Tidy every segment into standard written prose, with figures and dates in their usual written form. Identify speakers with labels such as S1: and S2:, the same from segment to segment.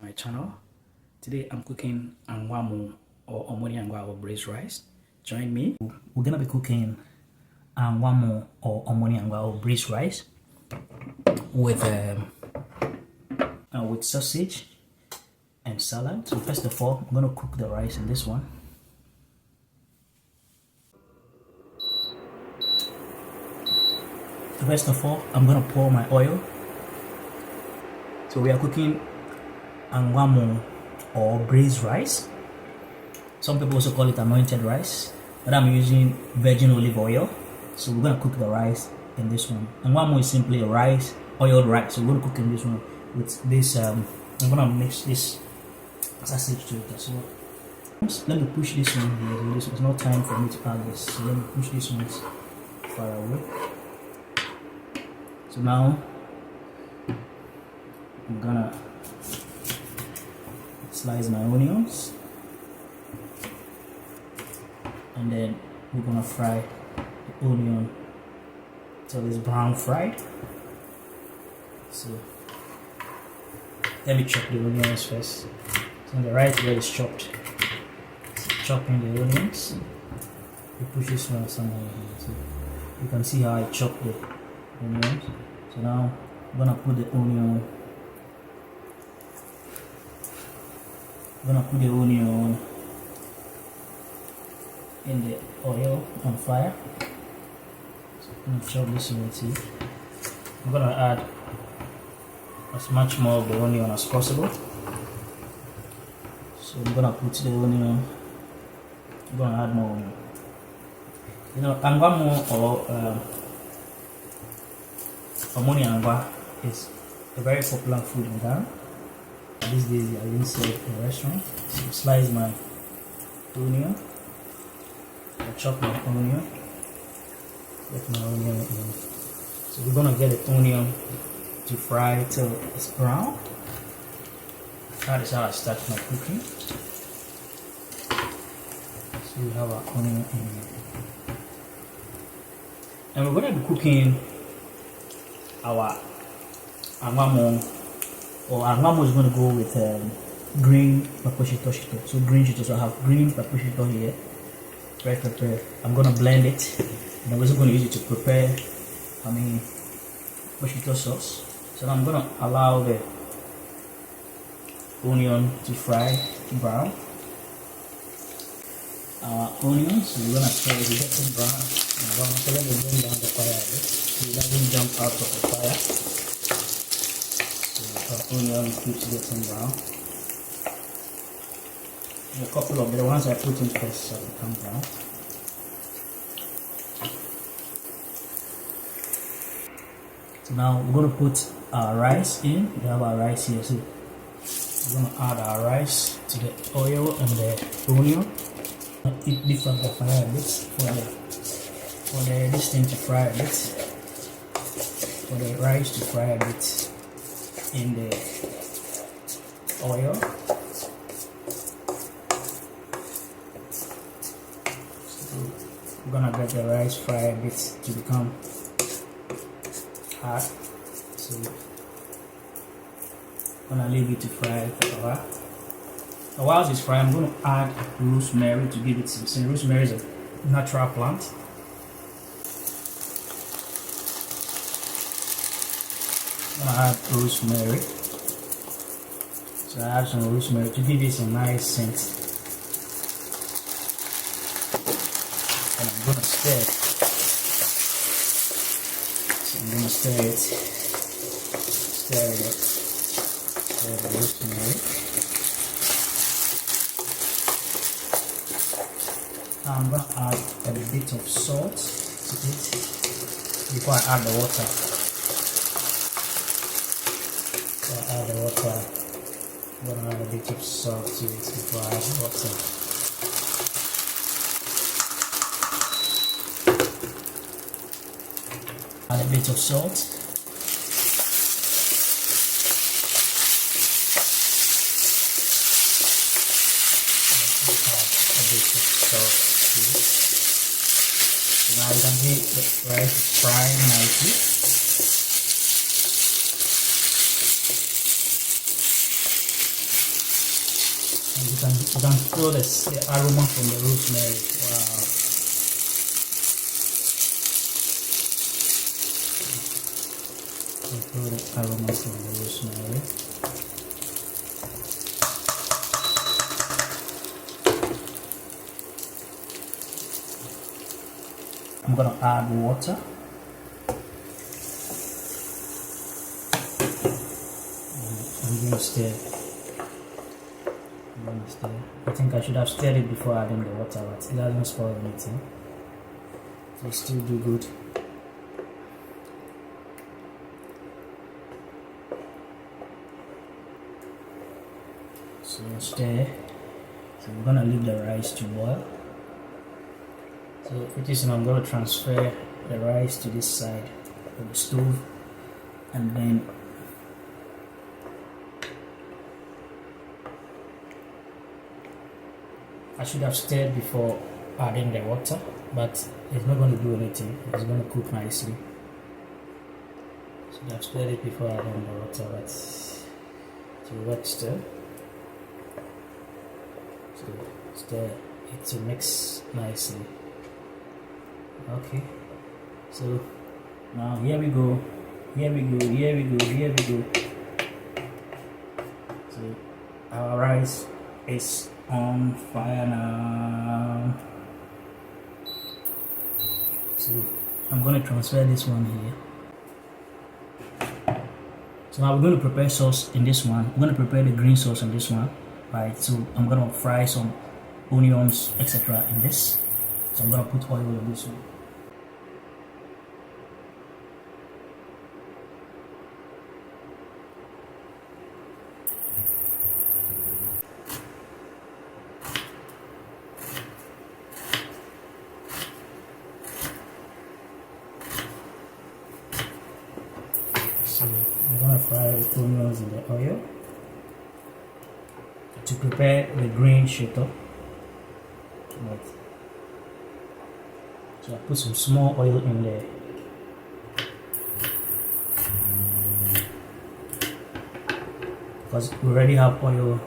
S1: My channel. Today I'm cooking Angwamo or Angwa or braised rice. Join me. We're gonna be cooking Angwamo or Angwa or braised rice with sausage and salad. So first of all, I'm gonna cook the rice in this one. First of all, I'm gonna pour my oil. So we are cooking Angwamo or braised rice. Some people also call it anointed rice, but I'm using virgin olive oil. So we're gonna cook the rice in this one. Angwamo is simply a rice, oiled rice. So we're gonna cook in this one with this. I'm gonna mix this sausage to it as well. Let me push this one here. There's no time for me to add this. So let me push this one far away. So now I'm gonna slice my onions, and then we're gonna fry the onion till it's brown fried. So let me chop the onions first. So the right way is chopped. So chopping the onions. You push this one somewhere here. So you can see how I chop the onions. So now I'm gonna put the onion. In the oil on fire. So I'm gonna chop this in too. I'm gonna add as much more of the onion as possible. So I'm gonna put the onion. I'm gonna add more onion. You know, Angwamo or Angwa is a very popular food in Ghana. These days I didn't sell it in a restaurant. So slice my onion. I chop my onion. Get my onion in. So we're gonna get the onion to fry till it's brown. That is how I start my cooking. So we have our onion in. And we're gonna be cooking our Angwamo. Or Angwamo is going to go with green papushito. So green shito. So I have green papushito here, red pepper. I'm going to blend it, and I'm also going to use it to prepare papushito sauce. So now I'm going to allow the onion to fry brown. Our onions, so we're going to try to get them brown. I'm going to let it bring down the fire a bit so it doesn't jump out of the fire. Onion keeps getting brown. And a couple of the ones I put in first so they come brown. So now we're going to put our rice in. We have our rice here. So we're going to add our rice to the oil and the onion. It lift up the fire a bit for this thing to fry a bit. For the rice to fry a bit in the oil. So we're gonna get the rice fried a bit to become hot. So I'm gonna leave it to fry for a while. Now, while it's frying, I'm gonna add rosemary to give it some scent. Rosemary is a natural plant. I'm gonna add rosemary. So I add some rosemary to give it some nice scent. And I'm gonna stir it. So I'm gonna stir it. Stir the rosemary. Now I'm gonna add a bit of salt to it before I add the water. Add the water. I'm gonna add a bit of salt to it before I add the water. Add a bit of salt. Add a bit of salt to it. So now you can see the rice is frying nicely. You can feel the aroma from the rosemary. Wow. You can feel the aroma from the rosemary. I'm gonna add water. I'm gonna stir. I think I should have stirred it before adding the water, but it doesn't spoil anything. So it still do good. So stir. So we're gonna leave the rice to boil. So pretty soon I'm gonna transfer the rice to this side of the stove, and then I should have stirred before adding the water, but it's not going to do anything. It's going to cook nicely. Should have stirred it before adding the water, but to work still. So stir it to mix nicely. Okay. So now here we go. So our rice is on fire now. So I'm going to transfer this one here. So now we're going to prepare sauce in this one. We're going to prepare the green sauce in this one, right? So I'm going to fry some onions, etc. in this. So I'm going to put oil in this one. So I'm going to fry the onions in the oil to prepare the green shito. Right. So I put some small oil in there. Because we already have oil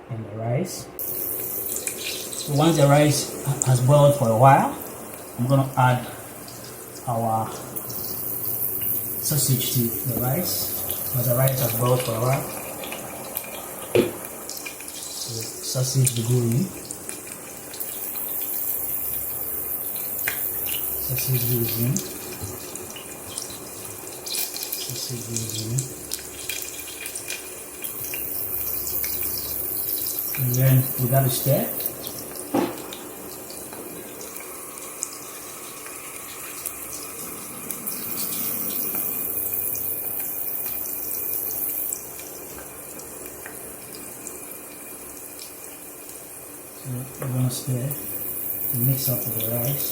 S1: in the rice. So once the rice has boiled for a while, I'm going to add our sausage to the rice. Because the rice has boiled for a while. So sausage will go in. Sausage goes in. Sausage goes in. And then we got to stir. So we're going to stir to mix up with the rice.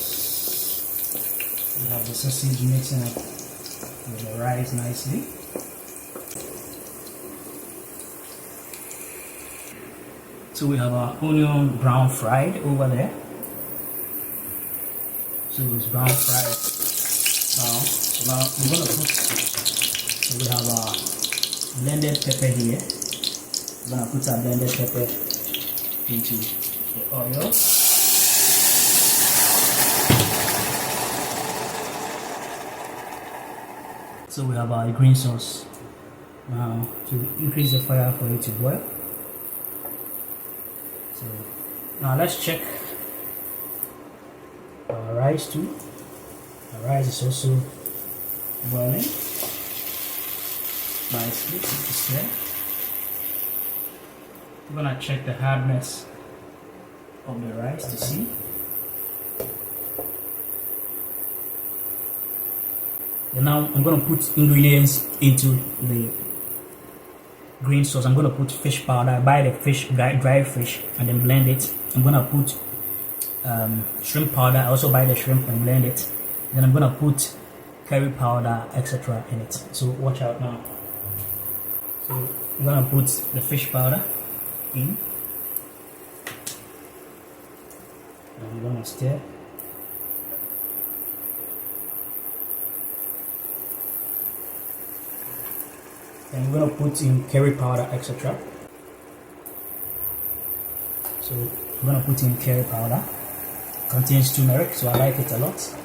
S1: We have the sausage mixing up with the rice nicely. So we have our onion brown fried over there. So it's brown fried now. So now we're gonna put, so we have our blended pepper here. We're gonna put our blended pepper into the oil. So we have our green sauce now to increase the fire for it to boil. So now let's check our rice too. Our rice is also boiling nicely. It's there. We're gonna check the hardness of the rice to see. And now I'm gonna put ingredients into the green sauce. I'm gonna put fish powder. I buy the fish, dry fish, and then blend it. I'm gonna put shrimp powder. I also buy the shrimp and blend it. Then I'm gonna put curry powder, etc. in it. So watch out now. So I'm gonna put the fish powder in. And I'm gonna stir. And we're gonna put in curry powder, etc. So I'm gonna put in curry powder. It contains turmeric, so I like it a lot.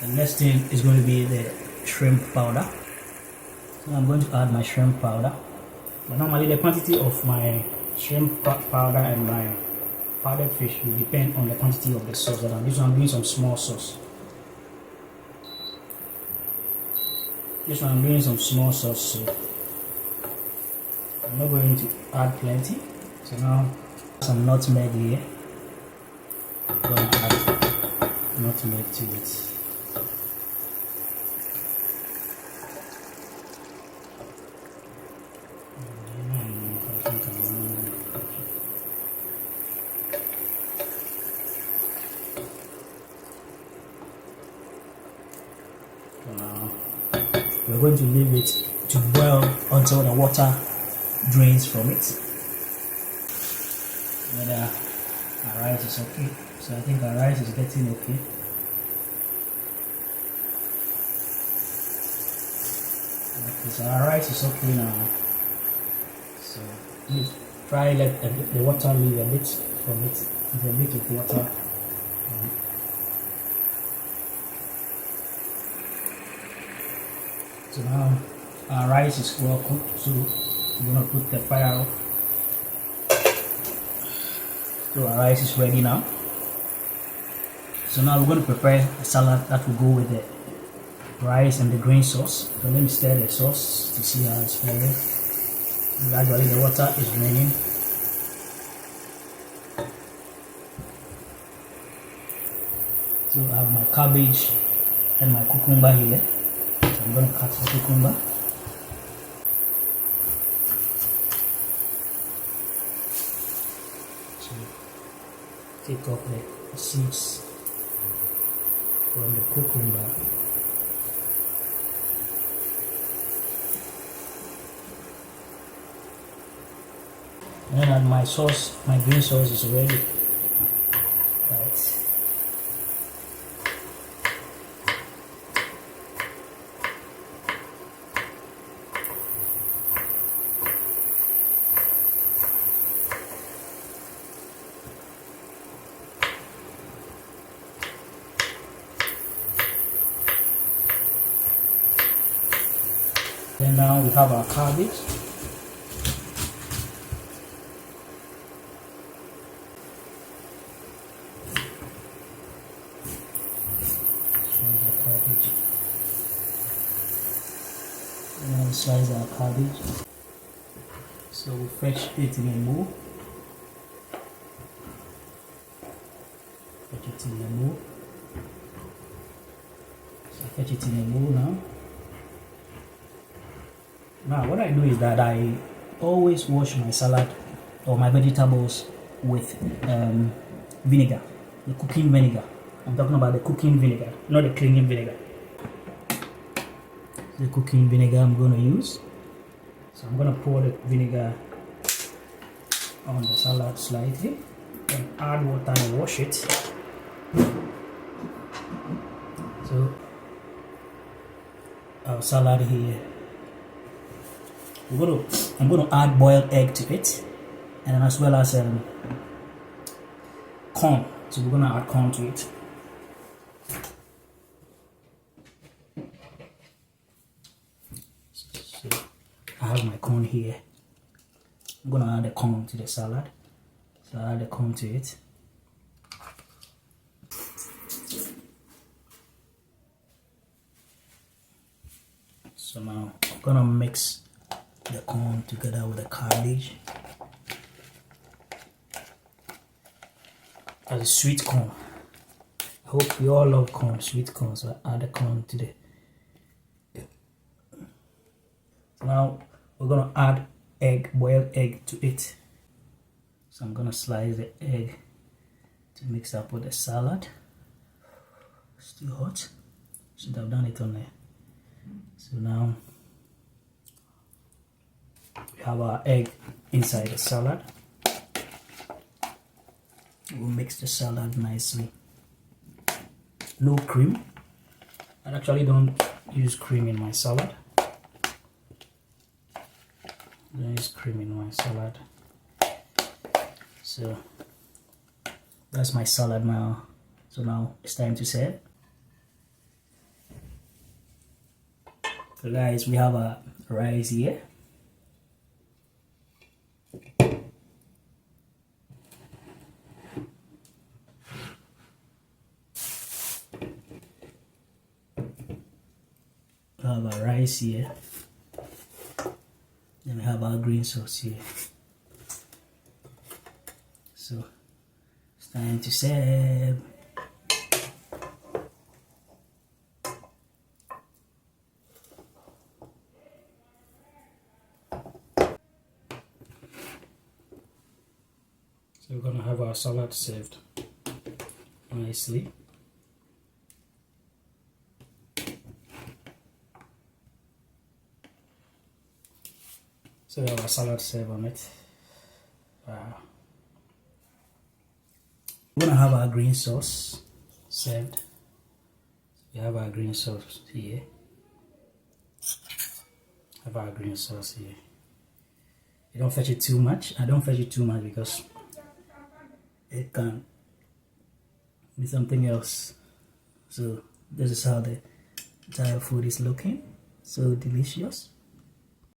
S1: The next thing is going to be the shrimp powder. So I'm going to add my shrimp powder. But normally the quantity of my shrimp powder and my powdered fish will depend on the quantity of the sauce that I'm using. I'm doing some small sauce. This one I'm doing some small sauce, so I'm not going to add plenty. So now some nutmeg here. I'm going to add nutmeg to it. We're going to leave it to boil until the water drains from it. Whether our rice is okay. So I think our rice is getting okay. Okay, so our rice is okay now. So you try let the water leave a bit from it. With a bit of water. So now our rice is well cooked, so we're gonna put the fire off. So our rice is ready now. So now we're going to prepare a salad that will go with the rice and the green sauce. So let me stir the sauce to see how it's flavored. Gradually the water is draining. So I have my cabbage and my cucumber here. So I'm going to cut the cucumber. So take off the seeds from the cucumber. And my sauce, my green sauce is ready. Right. Then now we have our cabbage. And then slice our cabbage. So we fetch it in a bowl. Fetch it in a bowl. So fetch it in a bowl now. Now what I do is that I always wash my salad or my vegetables with vinegar, the cooking vinegar. I'm talking about the cooking vinegar, not the cleaning vinegar. The cooking vinegar I'm going to use. So I'm going to pour the vinegar on the salad slightly, then add water and wash it. So our salad here. I'm going to add boiled egg to it, and then as well as corn. So we're going to add corn to it. So I have my corn here. I'm going to add the corn to the salad. So I add the corn to it. So now I'm going to mix the corn together with the cabbage. That's a sweet corn. I hope you all love corn, sweet corn. So I add the corn to the. Now we're gonna add egg, boiled egg to it. So I'm gonna slice the egg to mix up with the salad. Still hot. Should have done it on there. So now We have our egg inside the salad. We'll mix the salad nicely. No cream. I actually don't use cream in my salad. Don't use cream in my salad. So that's my salad now. So now it's time to serve. So guys, we have a rice here. We have our rice here. Then we have our green sauce here. So it's time to serve. So we're gonna have our salad served nicely. So we have our salad served on it. Wow. We're gonna have our green sauce served. We have our green sauce here. Have our green sauce here. You don't fetch it too much. I don't fetch it too much because it can be something else. So this is how the entire food is looking. So delicious.